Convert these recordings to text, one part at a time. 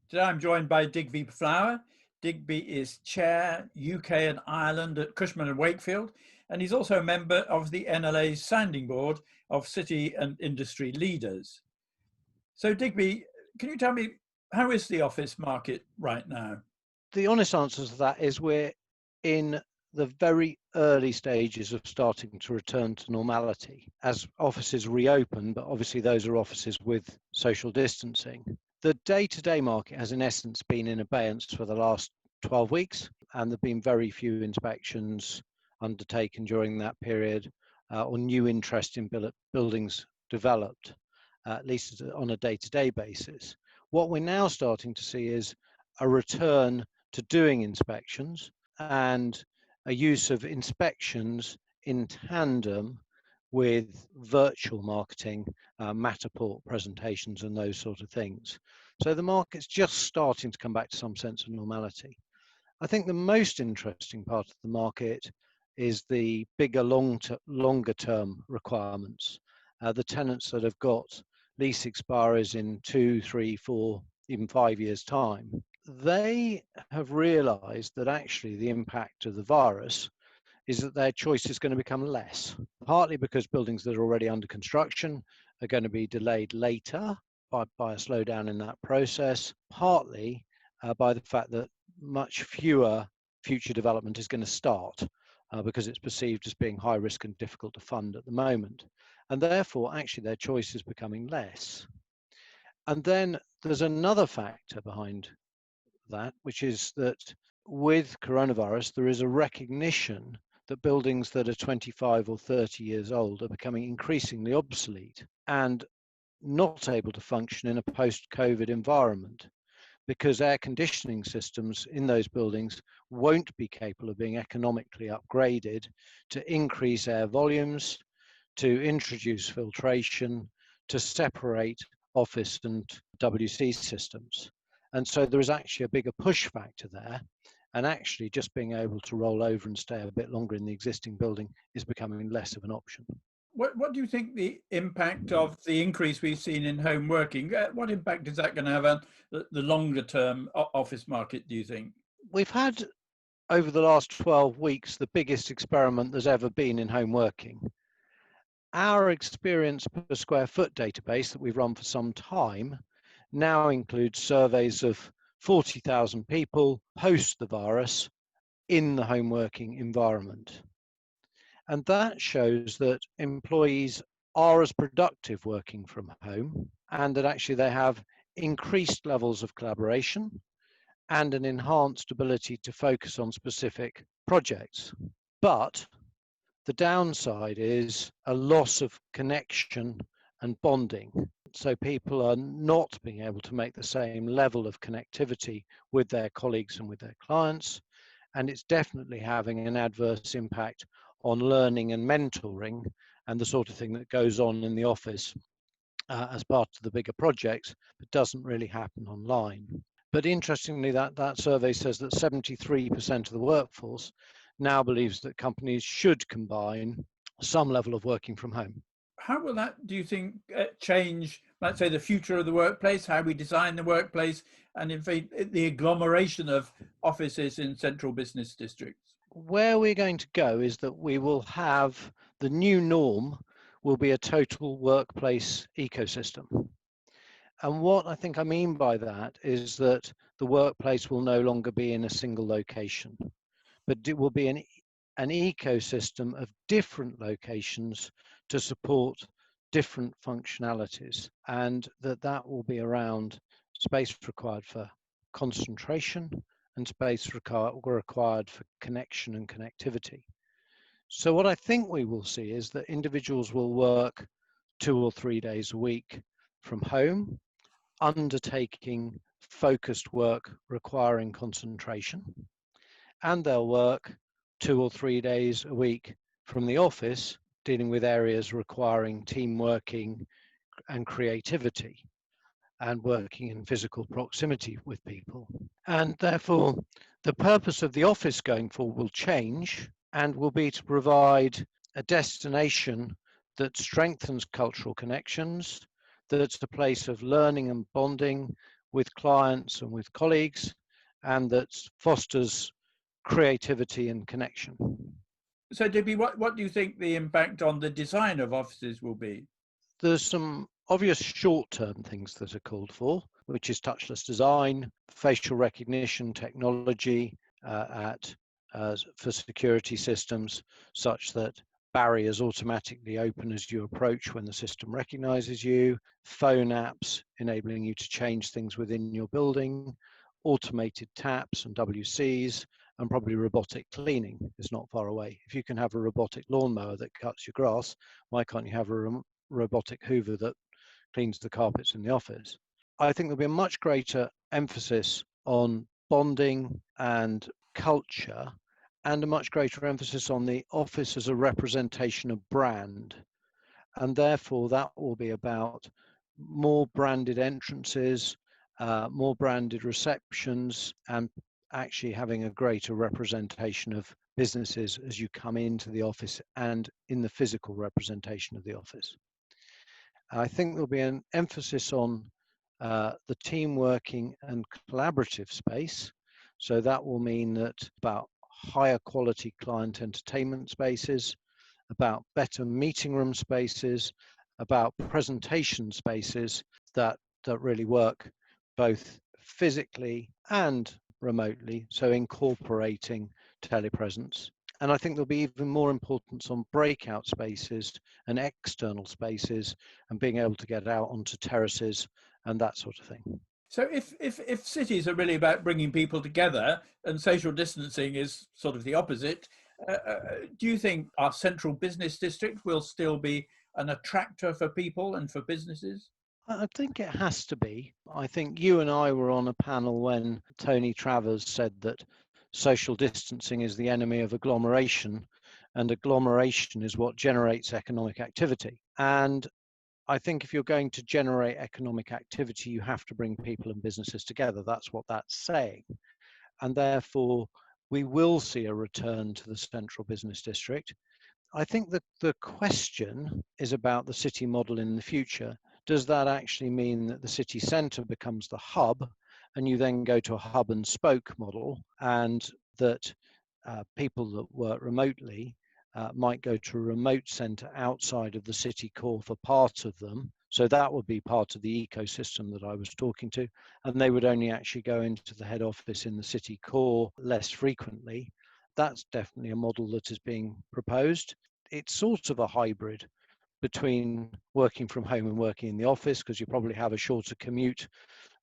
Today I'm joined by Digby Flower. Digby is Chair UK and Ireland at Cushman Wakefield, and he's also a member of the NLA's Sounding Board of City and Industry Leaders. So Digby, can you tell me, how is the office market right now? The honest answer to that is we're in the very early stages of starting to return to normality as offices reopen, but obviously those are offices with social distancing. The day-to-day market has in essence been in abeyance for the last 12 weeks, and there have been very few inspections undertaken during that period or new interest in buildings developed, at least on a day-to-day basis. What we're now starting to see is a return to doing inspections and a use of inspections in tandem with virtual marketing, Matterport presentations and those sort of things. So the market's just starting to come back to some sense of normality. I think the most interesting part of the market is the bigger, longer term requirements. The tenants that have got lease expiries in 2, 3, 4, even 5 years' time, they have realized that actually the impact of the virus is that their choice is going to become less, partly because buildings that are already under construction are going to be delayed later by a slowdown in that process, partly by the fact that much fewer future development is going to start because it's perceived as being high risk and difficult to fund at the moment. And therefore, actually, their choice is becoming less. And then there's another factor behind that, which is that with coronavirus, there is a recognition that buildings that are 25 or 30 years old are becoming increasingly obsolete and not able to function in a post-COVID environment because air conditioning systems in those buildings won't be capable of being economically upgraded to increase air volumes, to introduce filtration, to separate office and WC systems. And so there is actually a bigger push factor there. And actually just being able to roll over and stay a bit longer in the existing building is becoming less of an option. What do you think the impact of the increase we've seen in home working, what impact is that going to have on the longer term office market, do you think? We've had over the last 12 weeks the biggest experiment there's ever been in home working. Our experience per square foot database that we've run for some time now includes surveys of 40,000 people post the virus in the home working environment. And that shows that employees are as productive working from home and that actually they have increased levels of collaboration and an enhanced ability to focus on specific projects. But the downside is a loss of connection and bonding. So people are not being able to make the same level of connectivity with their colleagues and with their clients. And it's definitely having an adverse impact on learning and mentoring and the sort of thing that goes on in the office as part of the bigger projects, but doesn't really happen online. But interestingly, that survey says that 73% of the workforce now believes that companies should combine some level of working from home. How will that, do you think, change, let's say, the future of the workplace, how we design the workplace, and in fact, the agglomeration of offices in central business districts? Where we're going to go is that we will have the new norm will be a total workplace ecosystem. And what I think I mean by that is that the workplace will no longer be in a single location, but it will be an ecosystem of different locations to support different functionalities, and that will be around space required for concentration and space required for connection and connectivity. So what I think we will see is that individuals will work 2 or 3 days a week from home, undertaking focused work requiring concentration, and they'll work 2 or 3 days a week from the office, dealing with areas requiring team working and creativity and working in physical proximity with people. And therefore, the purpose of the office going forward will change and will be to provide a destination that strengthens cultural connections, that's a place of learning and bonding with clients and with colleagues, and that fosters creativity and connection. So Digby, what do you think the impact on the design of offices will be? There's some obvious short-term things that are called for, which is touchless design, facial recognition technology for security systems, such that barriers automatically open as you approach when the system recognizes you, phone apps enabling you to change things within your building, automated taps and WCs, and probably robotic cleaning is not far away. If you can have a robotic lawnmower that cuts your grass, why can't you have a robotic hoover that cleans the carpets in the office? I think there'll be a much greater emphasis on bonding and culture, and a much greater emphasis on the office as a representation of brand. And therefore, that will be about more branded entrances, more branded receptions, and actually having a greater representation of businesses as you come into the office and in the physical representation of the office. I think there'll be an emphasis on the team working and collaborative space. So that will mean that about higher quality client entertainment spaces, about better meeting room spaces, about presentation spaces that really work both physically and remotely, so incorporating telepresence. And I think there'll be even more importance on breakout spaces and external spaces and being able to get out onto terraces and that sort of thing. So if cities are really about bringing people together and social distancing is sort of the opposite, do you think our central business district will still be an attractor for people and for businesses? I think it has to be. I think you and I were on a panel when Tony Travers said that social distancing is the enemy of agglomeration, and agglomeration is what generates economic activity. And I think if you're going to generate economic activity, you have to bring people and businesses together. That's what that's saying. And therefore, we will see a return to the central business district. I think that the question is about the city model in the future. Does that actually mean that the city centre becomes the hub and you then go to a hub and spoke model, and that people that work remotely might go to a remote centre outside of the city core for part of them? So that would be part of the ecosystem that I was talking to, and they would only actually go into the head office in the city core less frequently. That's definitely a model that is being proposed. It's sort of a hybrid between working from home and working in the office, because you probably have a shorter commute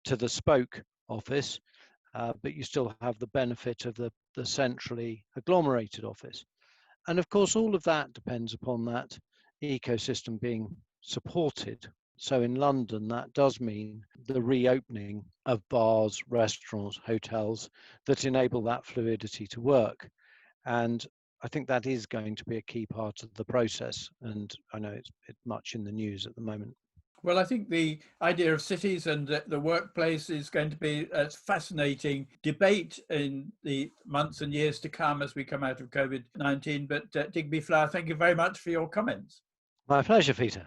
to the spoke office, but you still have the benefit of the centrally agglomerated office. And of course, all of that depends upon that ecosystem being supported. So in London, that does mean the reopening of bars, restaurants, hotels that enable that fluidity to work. And I think that is going to be a key part of the process. And I know it's much in the news at the moment. Well, I think the idea of cities and the workplace is going to be a fascinating debate in the months and years to come as we come out of COVID-19. But Digby Flower, thank you very much for your comments. My pleasure, Peter.